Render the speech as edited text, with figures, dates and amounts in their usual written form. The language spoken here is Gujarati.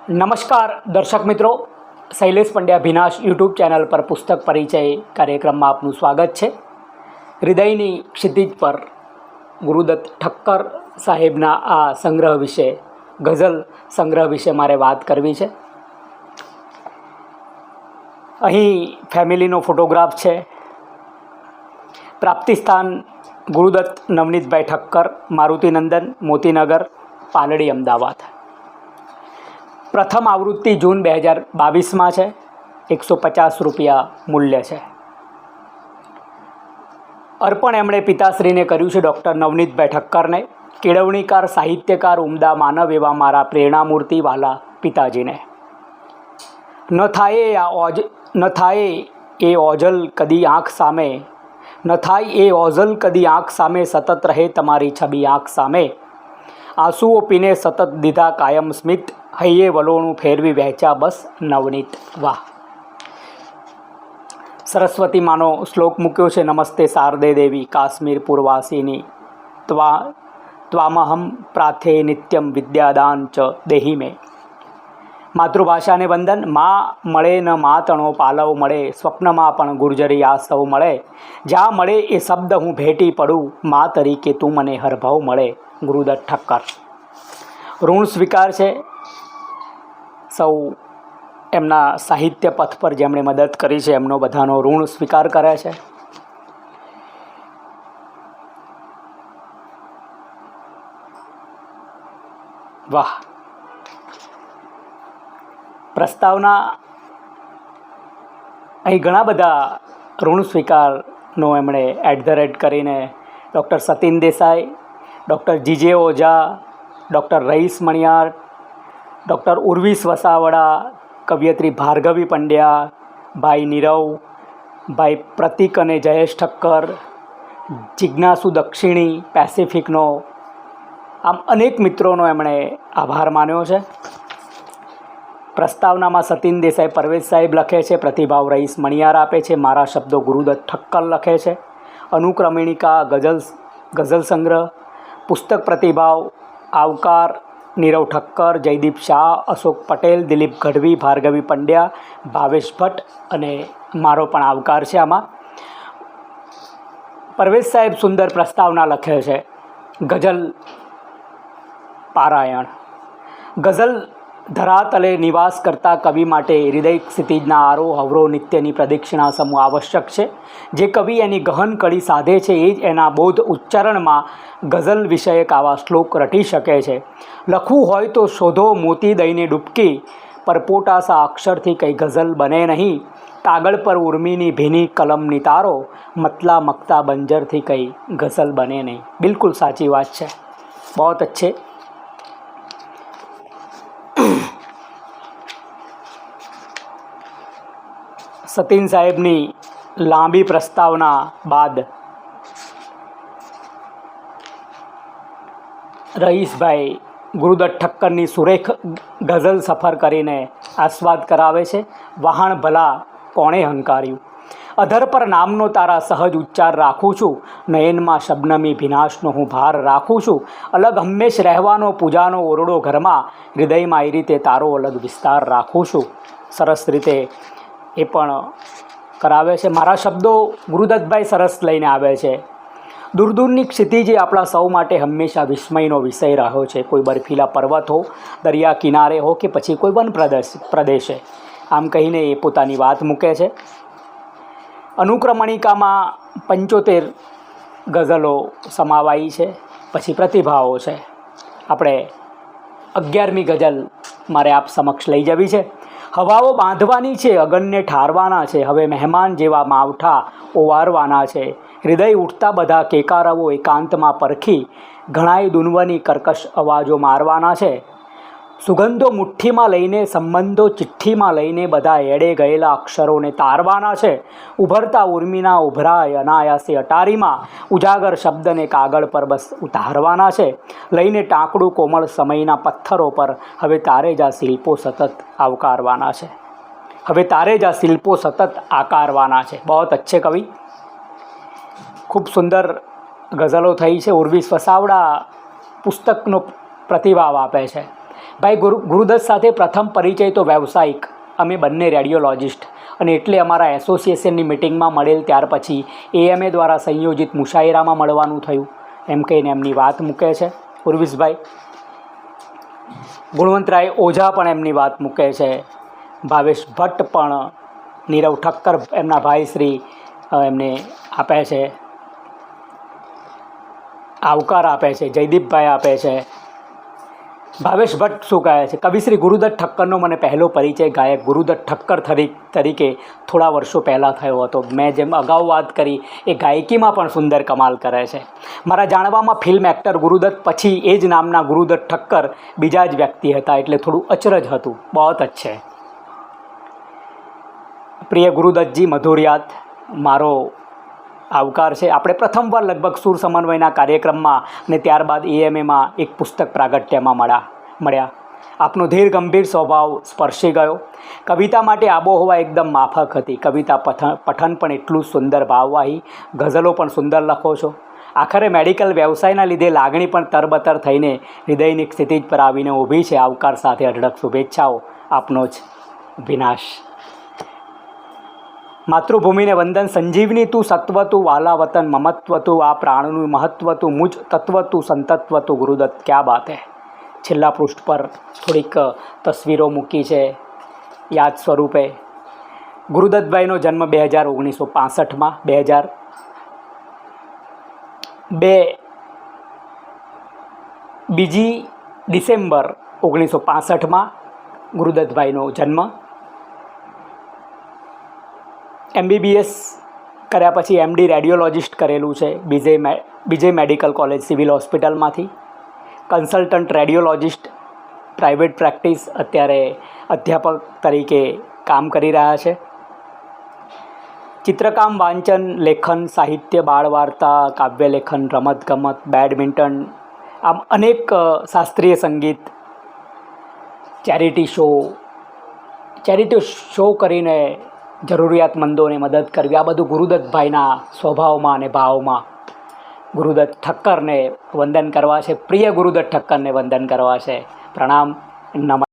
નમસ્કાર દર્શક મિત્રો, શૈલેષ પંડ્યા ભીનાશ યુટ્યુબ ચેનલ પર પુસ્તક પરિચય કાર્યક્રમમાં આપનું સ્વાગત છે. હૃદયની ક્ષિતિજ પર ગુરુદત્ત ઠક્કર સાહેબના આ સંગ્રહ વિશે, ગઝલ સંગ્રહ વિશે મારે વાત કરવી છે. અહીં ફેમિલીનો ફોટોગ્રાફ છે. પ્રાપ્તિસ્થાન ગુરુદત્ત નવનીતભાઈ ઠક્કર, મારુતિનંદન, મોતીનગર, પાલડી, અમદાવાદ. પ્રથમ આવૃત્તિ જૂન 2022માં છે. 150 રૂપિયા મૂલ્ય છે. અર્પણ એમણે પિતાશ્રીને કર્યું છે, ડૉક્ટર નવનીતભાઈ ઠક્કરને. કેળવણીકાર, સાહિત્યકાર, ઉમદા માનવ એવા મારા પ્રેરણામૂર્તિ વાલા પિતાજીને. ન થાય એ ઓઝલ કદી આંખ સામે, ન થાય એ ઓઝલ કદી આંખ સામે, સતત રહે તમારી છબી આંખ સામે. આંસુઓ પીને સતત દીધા કાયમ સ્મિત, હૈયે વલોણું ફેરવી વહેંચ્યા બસ નવનીત. વાહ! સરસ્વતી માનો શ્લોક મૂક્યો છે. નમસ્તે શારદે દેવી કાશ્મીર પૂર્વાસીની, ત્વામહમ પ્રાર્થે નિત્યમ વિદ્યાદાન ચ દેહી મેં. માતૃભાષાને વંદન. માં મળે ન માતણો પાલવ મળે, સ્વપ્નમાં પણ ગુર્જરી આ સૌ મળે. જ્યાં મળે એ શબ્દ હું ભેટી પડું, મા તરીકે તું મને હરભાવ મળે. ગુરુદત્ત ઠક્કર. ઋણ સ્વીકાર છે. સૌ એમના સાહિત્ય પથ પર જેમણે મદદ કરી છે એમનો બધાનો ઋણ સ્વીકાર કરે છે. વાહ! પ્રસ્તાવના અહીં ઘણા બધા ઋણ સ્વીકારનો એમણે @ કરીને doctor Satin Desai, doctor G J Ojha, doctor Rais Maniyar, doctor Urvish Vasavada, કવિયત્રી ભાર્ગવી પંડ્યા, ભાઈ નીરવ, ભાઈ પ્રતિક અને જયેશ ઠક્કર, જિજ્ઞાસુ દક્ષિણી પેસિફિકનો, આમ અનેક મિત્રોનો એમણે આભાર માન્યો છે. પ્રસ્તાવનામાં સતીન દેસાઈ પરવેશ સાહેબ લખે છે, પ્રતિભાવ રઈસ મણિયાર આપે છે, મારા શબ્દો ગુરુદત્ત ઠક્કર લખે છે. અનુક્રમણિકા ગઝલ સંગ્રહ, પુસ્તક પ્રતિભાવ આવકાર નીરવ ઠક્કર, જયદીપ શાહ, અશોક પટેલ, દિલીપ ગઢવી, ભાર્ગવી પંડ્યા, ભાવેશ ભટ્ટ અને મારો પણ આવકાર છે. આમાં પરવેશ સાહેબ સુંદર પ્રસ્તાવના લખે છે. ગઝલ પારાયણ. ગઝલ ધરાતલે નિવાસ કરતા કવિ માટે હૃદય ક્ષિતિજના આરોહ અવરોહ નિત્યની પ્રદક્ષિણા સમૂહ આવશ્યક છે. જે કવિ એની ગહન કડી સાધે છે એ જ એના બોધ ઉચ્ચારણમાં ગઝલ વિષયક આવા શ્લોક રટી શકે છે. લખવું હોય તો શોધો મોતી દઈને ડૂબકી, પરપોટાસા અક્ષરથી કંઈ ગઝલ બને નહીં. કાગળ પર ઉર્મિની ભીની કલમ નિતારો, મતલા મકતા બંજરથી કંઈ ગઝલ બને નહીં. બિલકુલ સાચી વાત છે. બહુ અચ્છે. સતીન સાહેબની લાંબી પ્રસ્તાવના બાદ રઈસભાઈ ગુરુદત્ત ઠક્કરની સુરેખ ગઝલ સફર કરીને આસ્વાદ કરાવે છે. વહાણ ભલા કોણે હંકાર્યું, અધર પર નામનો તારા સહજ ઉચ્ચાર રાખું છું. નયનમાં શબનમી ભીનાશનો હું ભાર રાખું છું. અલગ હંમેશ રહેવાનો પૂજાનો ઓરડો ઘરમાં, હૃદયમાં એ રીતે તારો અલગ વિસ્તાર રાખું છું. સરસ રીતે એ પણ કરાવે છે. મારા શબ્દો ગુરુદત્તભાઈ સરસ લઈને આવે છે. દૂર દૂરની ક્ષિતિજે આપણા સૌ માટે હંમેશા વિસ્મયનો વિષય રહ્યો છે. કોઈ બર્ફીલા પર્વત હો, દરિયા કિનારે હો કે પછી કોઈ વન પ્રદેશે. આમ કહીને એ પોતાની વાત મૂકે છે. અનુક્રમણિકામાં 75 ગઝલો સમાવાઈ છે. પછી પ્રતિભાવો છે. આપણે 11મી ગઝલ મારે આપ સમક્ષ લઈ જવી છે. હવાઓ બાંધવાની છે, અગનને ઠારવાના છે, હવે મહેમાન જેવા માવઠા ઓવારવાના છે. હૃદય ઉઠતા બધા કેકારવો એકાંતમાં પરખી, ઘણાય દુનવાની કર્કશ અવાજો મારવાના છે. સુગંધો મુઠ્ઠીમાં લઈને, સંબંધો ચિઠ્ઠીમાં લઈને, બધા એડે ગયેલા અક્ષરોને તારવાના છે. ઉભરતા ઉર્મિના ઉભરાય અનાયાસે અટારીમાં, ઉજાગર શબ્દને કાગળ પર બસ ઉતારવાના છે. લઈને ટાંકડું કોમળ સમયના પથ્થરો પર, હવે તારે જ આ શિલ્પો સતત આવકારવાના છે. હવે તારે જ આ શિલ્પો સતત આકારવાના છે. બહુ અચ્છે કવિ. ખૂબ સુંદર ગઝલો થઈ છે. ઉર્વિસ વસાવડા પુસ્તકનો પ્રતિભાવ આપે છે. ભાઈ ગુરુદત્ત સાથે પ્રથમ પરિચય તો વ્યવસાયિક, અમે બંને રેડિયોલોજિસ્ટ, અને એટલે અમારા એસોસિએશનની મિટિંગમાં મળેલ ત્યાર પછી AMA દ્વારા સંયોજિત મુશાયરામાં મળવાનું થયું, એમ કહીને એમની વાત મૂકે છે ઉર્વિશભાઈ. ગુણવંતરાય ઓઝા પણ એમની વાત મૂકે છે. ભાવેશ ભટ્ટ પણ, નીરવ ઠક્કર એમના ભાઈ શ્રી એમને આપે છે, આવકાર આપે છે. જયદીપભાઈ આપે છે. ભાવેશ ભટ્ટ શું કહે છે? કવિશ્રી ગુરુદત્ત ઠક્કરનો મને પહેલો પરિચય ગાયક ગુરુદત્ત ઠક્કર તરીકે થોડા વર્ષો પહેલાં થયો હતો. મેં જેમ અગાઉ વાત કરી એ ગાયકીમાં પણ સુંદર કમાલ કરે છે. મારા જાણવામાં ફિલ્મ એક્ટર ગુરુદત્ત પછી એ જ નામના ગુરુદત્ત ઠક્કર બીજા જ વ્યક્તિ હતા, એટલે થોડું અચરજ હતું. બહુત અચ્છે. પ્રિય ગુરુદત્તજી, મધુર યાદ, મારો આવકાર છે. આપણે પ્રથમવાર લગભગ સુર સમન્વયના કાર્યક્રમમાં અને ત્યારબાદ AMAમાં એક પુસ્તક પ્રાગટ્યમાં મળ્યા. આપનો ધીર ગંભીર સ્વભાવ સ્પર્શી ગયો. કવિતા માટે આબોહવા એકદમ માફક હતી. કવિતા પઠન પણ એટલું સુંદર, ભાવવાહી, ગઝલો પણ સુંદર લખો છો. આખરે મેડિકલ વ્યવસાયના લીધે લાગણી પણ તરબતર થઈને હૃદયની સ્થિતિ પર આવીને ઊભી છે. આવકાર સાથે અઢળક શુભેચ્છાઓ. આપનો જ વિનાશ. માતૃભૂમિને વંદન. સંજીવની તું, સત્વ તું, વાલા વતન મમત્વ તું, આ પ્રાણનું મહત્વ તું, મુજ તત્વ તું, સંતત્વ તું. ગુરુદત્ત, ક્યા બાત હે. છેલ્લા પૃષ્ઠ પર થોડીક તસવીરો મૂકી છે યાદ સ્વરૂપે. ગુરુદત્તભાઈનો જન્મ 1965માં, 2 ડિસેમ્બર 1965માં ગુરુદત્તભાઈનો જન્મ. MBBS કર્યા પછી MD રેડિયોલોજિસ્ટ કરેલું છે બીજે મેડિકલ કોલેજ સિવિલ હોસ્પિટલમાંથી. કન્સલ્ટન્ટ રેડિયોલોજિસ્ટ, પ્રાઇવેટ પ્રેક્ટિસ, અત્યારે અધ્યાપક તરીકે કામ કરી રહ્યા છે. ચિત્રકામ, વાંચન, લેખન, સાહિત્ય, બાળ વાર્તા, કાવ્ય લેખન, રમતગમત, બેડમિન્ટન, આમ અનેક શાસ્ત્રીય સંગીત, ચેરિટી શો કરીને જરૂરિયાતમંદોને મદદ કરવી, આ બધું ગુરુદત્તભાઈના સ્વભાવમાં અને ભાવમાં. ગુરુદત્ત ઠક્કરને વંદન કરવા છે, પ્રિય ગુરુદત્ત ઠક્કરને વંદન કરવા છે. પ્રણામ, નમસ્કાર.